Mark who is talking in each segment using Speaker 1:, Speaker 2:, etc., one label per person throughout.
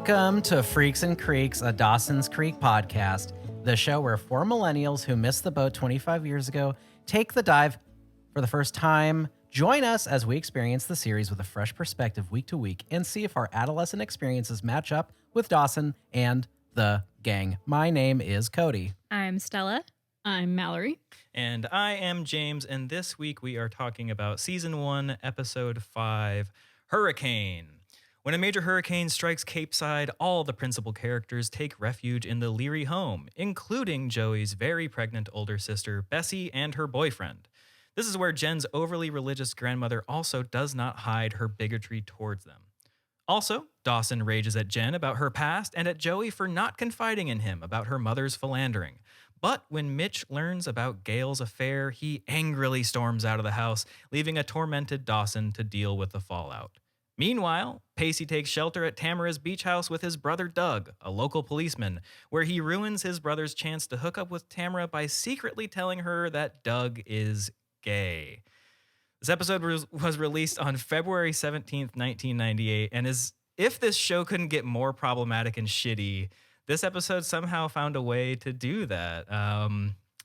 Speaker 1: Welcome to Freaks and Creeks, a Dawson's Creek podcast, the show where four millennials who missed the boat 25 years ago take the dive for the first time. Join us as we experience the series with a fresh perspective week to week and see if our adolescent experiences match up with Dawson and the gang. My name is Cody.
Speaker 2: I'm Stella.
Speaker 3: I'm Mallory.
Speaker 4: And I am James, and this week we are talking about Season 1, Episode 5, Hurricane. When a major hurricane strikes Capeside, all the principal characters take refuge in the Leary home, including Joey's very pregnant older sister, Bessie, and her boyfriend. This is where Jen's overly religious grandmother also does not hide her bigotry towards them. Also, Dawson rages at Jen about her past and at Joey for not confiding in him about her mother's philandering. But when Mitch learns about Gail's affair, he angrily storms out of the house, leaving a tormented Dawson to deal with the fallout. Meanwhile, Pacey takes shelter at Tamara's beach house with his brother Doug, a local policeman, where he ruins his brother's chance to hook up with Tamara by secretly telling her that Doug is gay. This episode was released on February 17th, 1998, and if this show couldn't get more problematic and shitty, this episode somehow found a way to do that.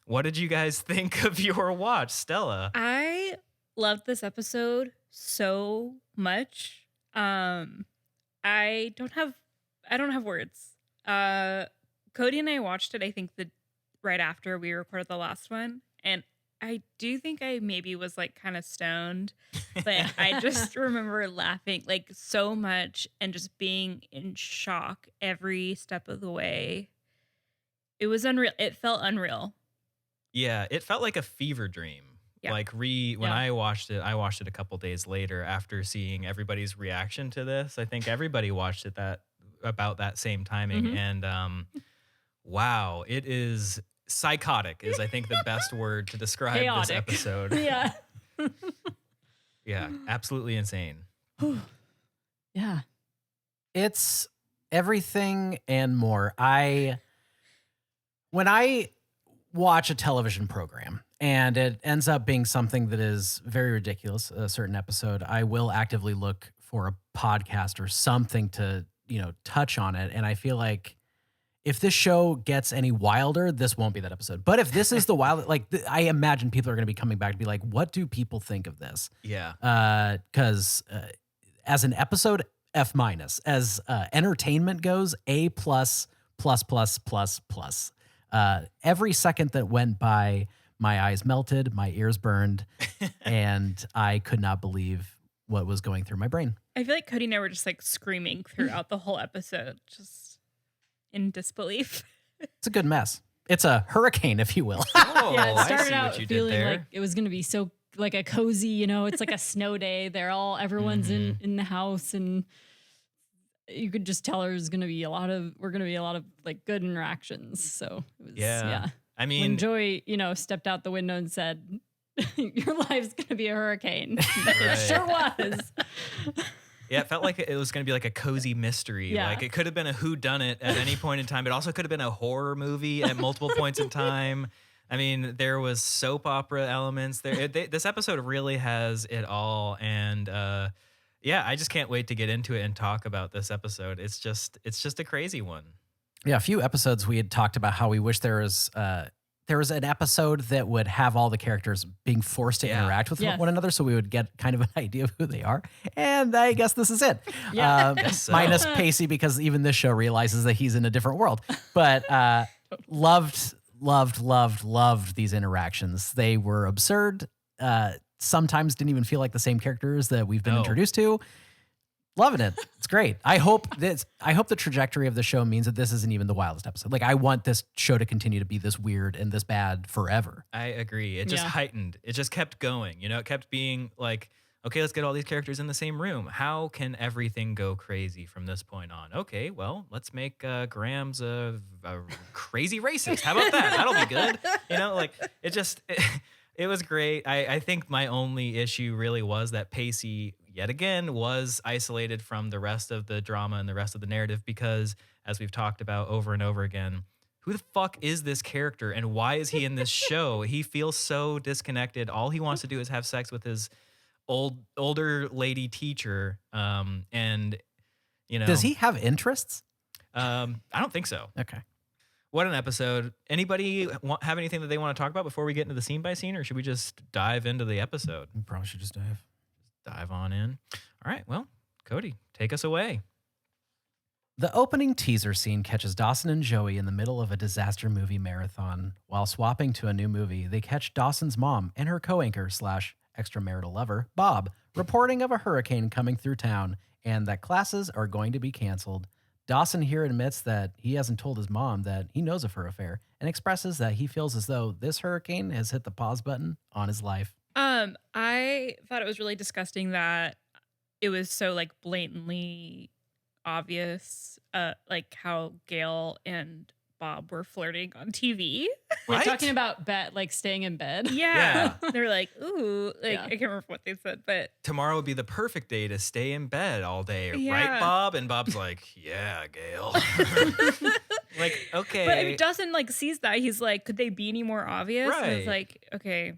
Speaker 4: What did you guys think of your watch, Stella?
Speaker 2: I loved this episode so much. I don't have words. Cody and I watched it, I think right after we recorded the last one, and I do think I maybe was like kind of stoned, but I just remember laughing like so much and just being in shock every step of the way. It was unreal. It felt unreal.
Speaker 4: Yeah, it felt like a fever dream. Yeah. Like when I watched it a couple days later after seeing everybody's reaction to this. I think everybody watched it about that same timing. Mm-hmm. And wow, it is psychotic is I think the best word to describe
Speaker 3: Chaotic.
Speaker 4: This episode.
Speaker 3: Yeah.
Speaker 4: Yeah, absolutely insane.
Speaker 3: Yeah.
Speaker 1: It's everything and more. When I watch a television program and it ends up being something that is very ridiculous, a certain episode, I will actively look for a podcast or something to, touch on it. And I feel like if this show gets any wilder, this won't be that episode. But if this is the wild, I imagine people are going to be coming back to be like, what do people think of this?
Speaker 4: Yeah.
Speaker 1: Because as an episode, F-, as entertainment goes, A+++++. Every second that went by, my eyes melted, my ears burned, and I could not believe what was going through my brain.
Speaker 2: I feel like Cody and I were just like screaming throughout the whole episode, just in disbelief.
Speaker 1: It's a good mess. It's a hurricane, if you will.
Speaker 4: Oh,
Speaker 3: Yeah, it
Speaker 4: I
Speaker 3: started
Speaker 4: see
Speaker 3: out
Speaker 4: what you did
Speaker 3: feeling
Speaker 4: there.
Speaker 3: like it was going to be so like a cozy, it's like a snow day. Everyone's in the house, and you could just tell we're going to be a lot of like good interactions. So it was, yeah.
Speaker 4: I mean,
Speaker 3: when Joey, stepped out the window and said, your life's going to be a hurricane. It sure was.
Speaker 4: Yeah, it felt like it was going to be like a cozy mystery.
Speaker 3: Yeah.
Speaker 4: Like it could have been a whodunit at any point in time. It also could have been a horror movie at multiple points in time. I mean, there was soap opera elements there. This episode really has it all. And yeah, I just can't wait to get into it and talk about this episode. It's just a crazy one.
Speaker 1: Yeah, a few episodes we had talked about how we wish there was an episode that would have all the characters being forced to interact with one another, so we would get kind of an idea of who they are. And I guess this is it.
Speaker 3: Yeah.
Speaker 4: Guess so.
Speaker 1: Minus Pacey, because even this show realizes that he's in a different world. But loved these interactions. They were absurd. Sometimes didn't even feel like the same characters that we've been introduced to. Loving it. It's great. I hope the trajectory of the show means that this isn't even the wildest episode. Like, I want this show to continue to be this weird and this bad forever.
Speaker 4: I agree. It just heightened. It just kept going. It kept being like, okay, let's get all these characters in the same room. How can everything go crazy from this point on? Okay, well, let's make Graham's a crazy racist. How about that? That'll be good. It was great. I think my only issue really was that Pacey, yet again, was isolated from the rest of the drama and the rest of the narrative because, as we've talked about over and over again, who the fuck is this character and why is he in this show? He feels so disconnected. All he wants to do is have sex with his older lady teacher. And,
Speaker 1: Does he have interests?
Speaker 4: I don't think so.
Speaker 1: Okay.
Speaker 4: What an episode. Anybody have anything that they want to talk about before we get into the scene by scene, or should we just dive into the episode?
Speaker 1: We probably should just
Speaker 4: Dive on in. All right. Well, Cody, take us away.
Speaker 1: The opening teaser scene catches Dawson and Joey in the middle of a disaster movie marathon. While swapping to a new movie, they catch Dawson's mom and her co-anchor / extramarital lover, Bob, reporting of a hurricane coming through town and that classes are going to be canceled. Dawson here admits that he hasn't told his mom that he knows of her affair and expresses that he feels as though this hurricane has hit the pause button on his life.
Speaker 2: I thought it was really disgusting that it was so like blatantly obvious, like how Gail and Bob were flirting on TV.
Speaker 3: We're
Speaker 4: Right?
Speaker 3: talking about like staying in bed.
Speaker 2: Yeah. They're like, ooh, like
Speaker 3: Yeah.
Speaker 2: I can't remember what they said, but
Speaker 4: Tomorrow would be the perfect day to stay in bed all day, right,
Speaker 2: Yeah.
Speaker 4: Bob? And Bob's like, yeah, Gail. Like, okay.
Speaker 2: But I mean, Dawson like sees that. He's like, could they be any more obvious? And it's
Speaker 4: Right.
Speaker 2: like, okay,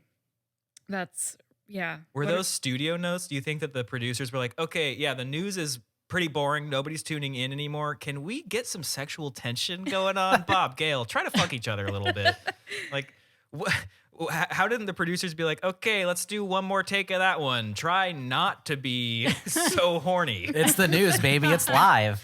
Speaker 2: that's yeah.
Speaker 4: Were
Speaker 2: What are-
Speaker 4: those studio notes? Do you think that the producers were like, okay, yeah, the news is pretty boring. Nobody's tuning in anymore. Can we get some sexual tension going on? Bob, Gail, try to fuck each other a little bit. Like, how didn't the producers be like, okay, let's do one more take of that one. Try not to be so horny.
Speaker 1: It's the news, baby. It's live.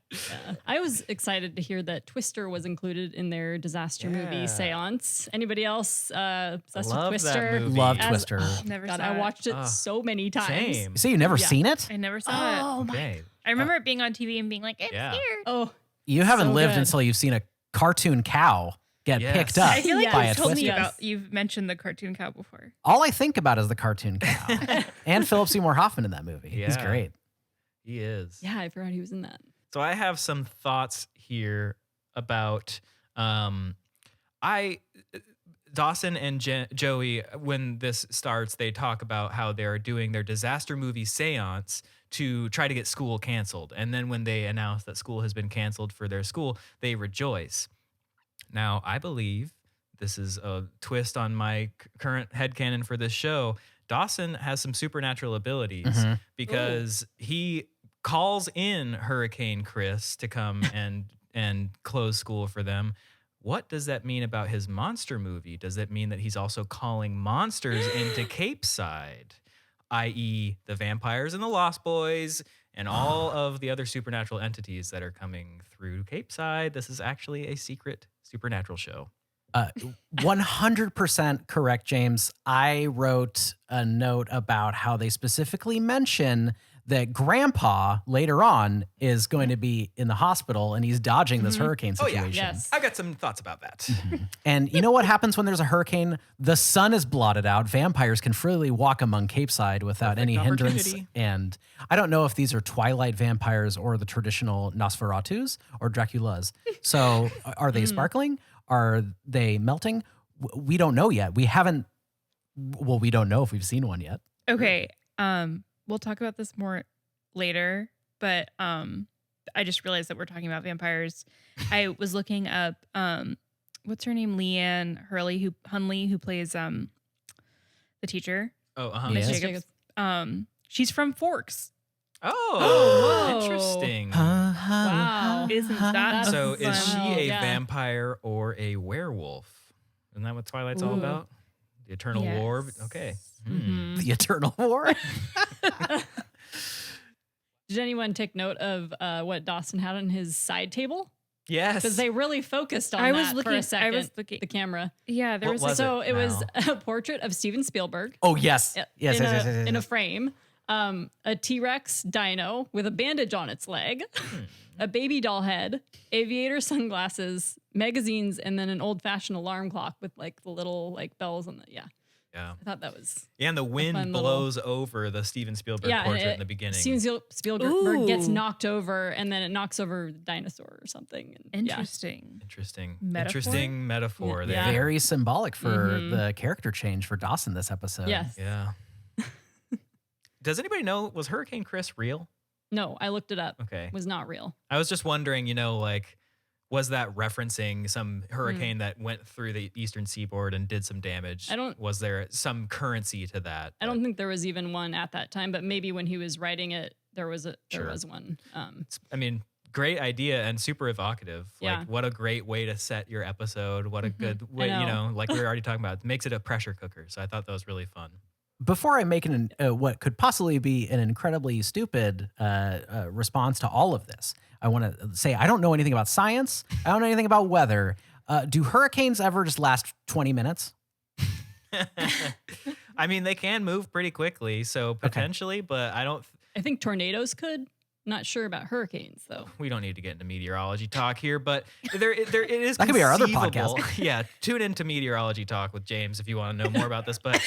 Speaker 3: Yeah. I was excited to hear that Twister was included in their disaster
Speaker 4: Yeah.
Speaker 3: movie Seance. Anybody else obsessed
Speaker 4: Love
Speaker 3: with
Speaker 4: that
Speaker 3: Twister?
Speaker 4: movie.
Speaker 1: Love
Speaker 3: As-
Speaker 1: Twister.
Speaker 2: Never
Speaker 3: God,
Speaker 2: saw
Speaker 3: I
Speaker 2: it.
Speaker 3: watched it
Speaker 4: Ah,
Speaker 3: so many times.
Speaker 4: Same.
Speaker 1: So you've never
Speaker 3: Yeah.
Speaker 1: seen it?
Speaker 2: I never saw it.
Speaker 3: Oh my!
Speaker 4: Okay.
Speaker 2: I remember it being on TV and being like, it's
Speaker 4: Yeah.
Speaker 2: here.
Speaker 3: Oh,
Speaker 1: You haven't
Speaker 3: So
Speaker 1: lived
Speaker 3: good.
Speaker 1: until you've seen a cartoon cow get
Speaker 4: Yes.
Speaker 1: picked up
Speaker 2: I feel like
Speaker 3: Yeah.
Speaker 1: by a
Speaker 2: you've told me
Speaker 1: twister.
Speaker 3: Yes.
Speaker 2: about, you've mentioned the cartoon cow before.
Speaker 1: All I think about is the cartoon cow. And Philip Seymour Hoffman in that movie. He's
Speaker 4: Yeah.
Speaker 1: great.
Speaker 4: He is.
Speaker 3: yeah, I forgot he was in that.
Speaker 4: So I have some thoughts here about Dawson and Joey, when this starts, they talk about how they're doing their disaster movie seance to try to get school canceled. And then when they announce that school has been canceled for their school, they rejoice. Now, I believe this is a twist on my current headcanon for this show. Dawson has some supernatural abilities
Speaker 1: Mhm.
Speaker 4: because he calls in Hurricane Chris to come and close school for them. What does that mean about his monster movie? Does it mean that he's also calling monsters into Cape Side, i.e. the vampires and the Lost Boys and all of the other supernatural entities that are coming through Cape Side? This is actually a secret supernatural show.
Speaker 1: 100% correct, James. I wrote a note about how they specifically mention that Grandpa later on is going to be in the hospital and he's dodging this hurricane
Speaker 4: Oh, yeah.
Speaker 1: situation.
Speaker 3: Yes.
Speaker 4: I've got some thoughts about that.
Speaker 1: And you know what happens when there's a hurricane? The sun is blotted out. Vampires can freely walk among Cape Side without
Speaker 4: Perfect
Speaker 1: any hindrance.
Speaker 4: opportunity.
Speaker 1: And I don't know if these are Twilight vampires or the traditional Nosferatus or Draculas. So are they sparkling? Are they melting? We don't know yet. We haven't. Well, we don't know if we've seen one yet.
Speaker 2: Okay. We'll talk about this more later, but I just realized that we're talking about vampires. I was looking up what's her name? Leanne Hunley, who plays the teacher.
Speaker 4: Oh, uh-huh.
Speaker 1: Yes.
Speaker 2: Miss Jacobs. She's from Forks.
Speaker 4: Oh,
Speaker 3: whoa.
Speaker 4: interesting.
Speaker 3: Wow.
Speaker 2: Isn't that
Speaker 4: So is she
Speaker 3: Wow,
Speaker 4: a
Speaker 3: yeah.
Speaker 4: vampire or a werewolf? Isn't that what Twilight's all
Speaker 3: Ooh.
Speaker 4: about? The eternal
Speaker 2: Yes.
Speaker 4: war? Okay.
Speaker 3: Mhm.
Speaker 1: The Eternal War.
Speaker 3: Did anyone take note of what Dawson had on his side table?
Speaker 4: Yes.
Speaker 3: Because they really focused on
Speaker 2: I was
Speaker 3: that for
Speaker 2: looking.
Speaker 3: a second.
Speaker 2: I was looking.
Speaker 3: The camera.
Speaker 2: Yeah, there
Speaker 4: What
Speaker 2: was,
Speaker 4: was
Speaker 2: like,
Speaker 3: So
Speaker 4: it
Speaker 3: it was
Speaker 4: now?
Speaker 3: a portrait of Steven Spielberg.
Speaker 1: Oh, yes. Yes,
Speaker 3: in,
Speaker 1: yes,
Speaker 3: a,
Speaker 1: yes, yes,
Speaker 3: in a
Speaker 1: yes.
Speaker 3: frame. A T-Rex dino with a bandage on its leg, a baby doll head, aviator sunglasses, magazines, and then an old-fashioned alarm clock with like the little like bells on the
Speaker 4: Yeah.
Speaker 3: I thought that was
Speaker 4: Yeah, and the wind
Speaker 3: fun little-
Speaker 4: blows over the Steven Spielberg
Speaker 3: and
Speaker 4: portrait
Speaker 3: it-
Speaker 4: in the beginning.
Speaker 3: Steven Spielberg gets
Speaker 2: Ooh.
Speaker 3: knocked over and then it knocks over the dinosaur or something. And, yeah.
Speaker 2: interesting.
Speaker 4: Interesting.
Speaker 2: Metaphor?
Speaker 4: Interesting metaphor
Speaker 3: Yeah.
Speaker 4: there.
Speaker 3: Yeah.
Speaker 1: Very symbolic for
Speaker 3: Mhm.
Speaker 1: the character change for Dawson this episode.
Speaker 3: Yes.
Speaker 4: Yeah. Does anybody know, was Hurricane Chris real?
Speaker 3: No, I looked it up.
Speaker 4: Okay.
Speaker 3: It was not real.
Speaker 4: I was just wondering, like, was that referencing some hurricane that went through the eastern seaboard and did some damage? Was there some currency to that?
Speaker 3: I don't think there was even one at that time, but maybe when he was writing it, there was
Speaker 4: Sure.
Speaker 3: one.
Speaker 4: I mean, great idea and super evocative.
Speaker 3: Yeah.
Speaker 4: Like, what a great way to set your episode. What a good way,
Speaker 3: know.
Speaker 4: like we were already talking about. It makes it a pressure cooker. So I thought that was really fun.
Speaker 1: Before I make what could possibly be an incredibly stupid response to all of this, I want to say I don't know anything about science. I don't know anything about weather. Do hurricanes ever just last 20 minutes?
Speaker 4: I mean, they can move pretty quickly, so potentially, but
Speaker 3: I think tornadoes could. Not sure about hurricanes though.
Speaker 4: we don't need to get into meteorology talk here, but it is
Speaker 1: That could be our other
Speaker 4: conceivable-
Speaker 1: podcast.
Speaker 4: Yeah, tune into meteorology talk with James if you want to know more about this. But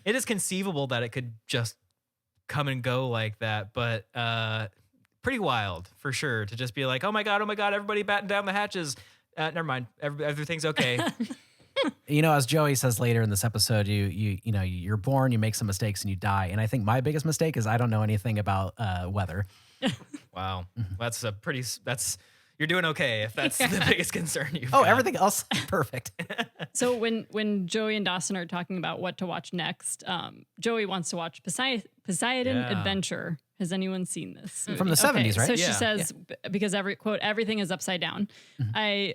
Speaker 4: it is conceivable that it could just come and go like that. But pretty wild for sure to just be like, oh my god, everybody batten down the hatches. Never mind, everything's okay.
Speaker 1: As Joey says later in this episode, you're born, you make some mistakes, and you die. And I think my biggest mistake is I don't know anything about weather.
Speaker 4: Wow, you're doing okay if that's the biggest concern you've
Speaker 1: Oh,
Speaker 4: got.
Speaker 1: everything else perfect.
Speaker 3: So when Joey and Dawson are talking about what to watch next, Joey wants to watch Poseidon
Speaker 4: Yeah.
Speaker 3: Adventure. Has anyone seen this movie?
Speaker 1: From the 70s, right?
Speaker 3: So
Speaker 4: Yeah.
Speaker 3: she says because everything is upside down. I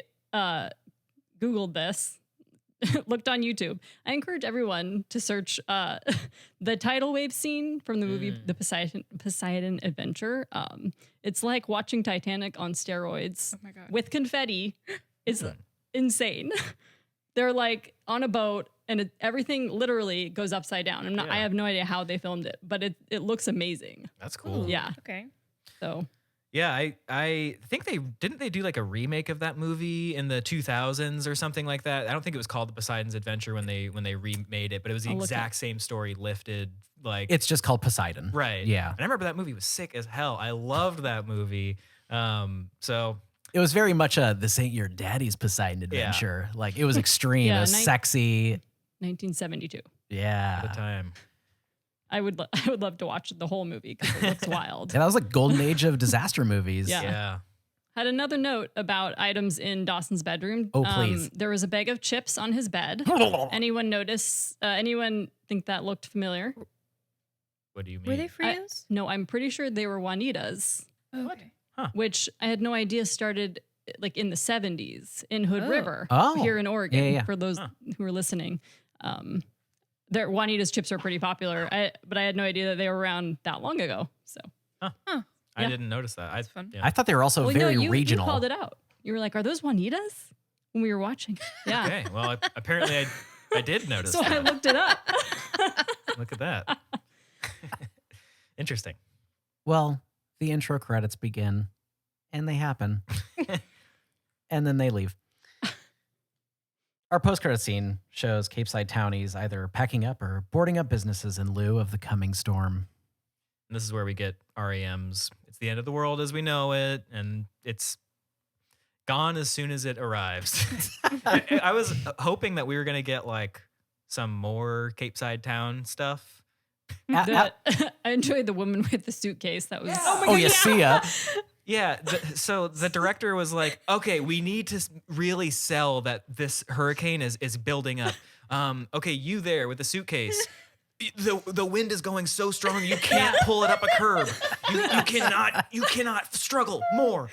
Speaker 3: Googled this. Looked on YouTube. I encourage everyone to search the tidal wave scene from the movie The Poseidon Adventure. It's like watching Titanic on steroids
Speaker 2: Oh my God.
Speaker 3: with confetti. It's insane. They're like on a boat and everything literally goes upside down. I have no idea how they filmed it, but it looks amazing.
Speaker 4: That's cool.
Speaker 3: Yeah.
Speaker 2: Okay.
Speaker 3: So
Speaker 4: Yeah, I think they do like a remake of that movie in the 2000s or something like that. I don't think it was called The Poseidon's Adventure when they remade it, but it was the
Speaker 3: I'll look
Speaker 4: exact same story lifted like
Speaker 1: It's just called Poseidon.
Speaker 4: right.
Speaker 1: Yeah.
Speaker 4: And I remember that movie was sick as hell. I loved that movie. So
Speaker 1: It was very much this ain't your daddy's Poseidon adventure. Like, it was extreme.
Speaker 3: Yeah,
Speaker 1: it was sexy.
Speaker 3: 1972.
Speaker 4: at
Speaker 1: Yeah.
Speaker 4: the time.
Speaker 3: I would love to watch the whole movie because it looks wild.
Speaker 1: And that was like golden age of disaster movies.
Speaker 3: Yeah.
Speaker 4: Yeah.
Speaker 3: Had another note about items in Dawson's bedroom.
Speaker 1: Oh, please.
Speaker 3: There was a bag of chips on his bed. Anyone notice? Anyone think that looked familiar?
Speaker 4: What do you mean?
Speaker 2: Were they Fritos?
Speaker 3: No, I'm pretty sure they were Juanitas,
Speaker 2: Okay.
Speaker 3: which I had no idea started like in the 70s in Hood
Speaker 2: Oh.
Speaker 3: River
Speaker 1: Oh.
Speaker 3: here in Oregon.
Speaker 1: Yeah.
Speaker 3: For those who are listening, their Juanitas chips are pretty popular. But I had no idea that they were around that long ago. So
Speaker 4: I
Speaker 3: Yeah.
Speaker 4: didn't notice that.
Speaker 2: That's fun.
Speaker 4: Yeah.
Speaker 1: I thought they were also very
Speaker 3: you
Speaker 1: regional.
Speaker 3: called it out. You were like, "Are those Juanitas?" When we were watching. Yeah.
Speaker 4: Okay. Well, apparently I did notice
Speaker 3: So I
Speaker 4: that.
Speaker 3: looked it up.
Speaker 4: Look at that. Interesting.
Speaker 1: Well, the intro credits begin, and they happen, and then they leave. Our post-credit scene shows Capeside townies either packing up or boarding up businesses in lieu of the coming storm.
Speaker 4: And this is where we get REM's "It's the end of the world as we know it," and it's gone as soon as it arrives. I was hoping that we were gonna get like some more Capeside Town stuff.
Speaker 3: I enjoyed the woman with the suitcase. That was
Speaker 1: Oh, yeah, see ya.
Speaker 4: Yeah, so the director was like, "Okay, we need to really sell that this hurricane is building up. Okay, you there with the suitcase." The wind is going so strong you can't pull it up a curb. You cannot struggle more.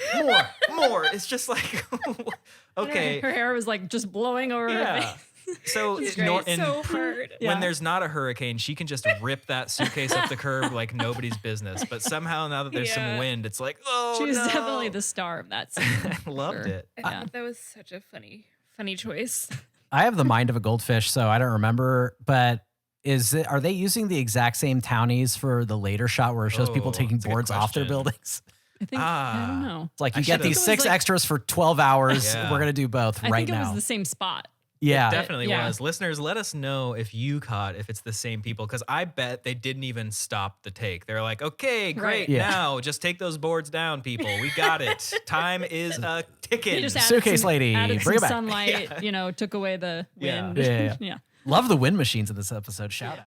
Speaker 4: It's just like okay.
Speaker 3: Her hair was like just blowing over her
Speaker 4: Yeah.
Speaker 3: face.
Speaker 4: So
Speaker 2: It's
Speaker 4: and
Speaker 2: so hard.
Speaker 3: Yeah.
Speaker 4: when there's not a hurricane, she can just rip that suitcase up the curb like nobody's business. But somehow now that there's some
Speaker 2: Yeah.
Speaker 4: wind, it's like, oh
Speaker 3: She was
Speaker 4: no.
Speaker 3: definitely the star of that scene.
Speaker 4: I loved
Speaker 3: Sure.
Speaker 4: it.
Speaker 2: I
Speaker 3: Yeah.
Speaker 2: thought that was such a funny choice.
Speaker 1: I have the mind of a goldfish, so I don't remember. But are they using the exact same townies for the later shot where it shows people
Speaker 4: Oh,
Speaker 1: taking
Speaker 4: that's a good
Speaker 1: boards off their
Speaker 4: question.
Speaker 1: buildings?
Speaker 3: I think I don't know.
Speaker 1: It's like
Speaker 4: I
Speaker 1: you get
Speaker 4: should've-
Speaker 1: these
Speaker 3: I think it
Speaker 1: 6
Speaker 3: was like-
Speaker 1: extras for 12 hours.
Speaker 4: Yeah.
Speaker 1: We're gonna do both
Speaker 3: I
Speaker 1: right
Speaker 3: think it
Speaker 1: now.
Speaker 3: was the same spot.
Speaker 1: Yeah,
Speaker 4: Definitely
Speaker 3: Yeah.
Speaker 4: was. Listeners, let us know if you caught if it's the same people, because I bet they didn't even stop the take. They're like, okay, great,
Speaker 3: Right.
Speaker 1: Yeah.
Speaker 4: now just take those boards down, people. We got it. Time is
Speaker 3: They
Speaker 4: ticking.
Speaker 3: just added
Speaker 1: Suitcase
Speaker 3: some,
Speaker 1: lady,
Speaker 3: added
Speaker 1: bring
Speaker 3: some
Speaker 1: it back.
Speaker 3: sunlight, took away the
Speaker 4: Yeah.
Speaker 3: wind.
Speaker 1: Yeah.
Speaker 3: yeah.
Speaker 1: Love the wind machines in this episode. Shout out.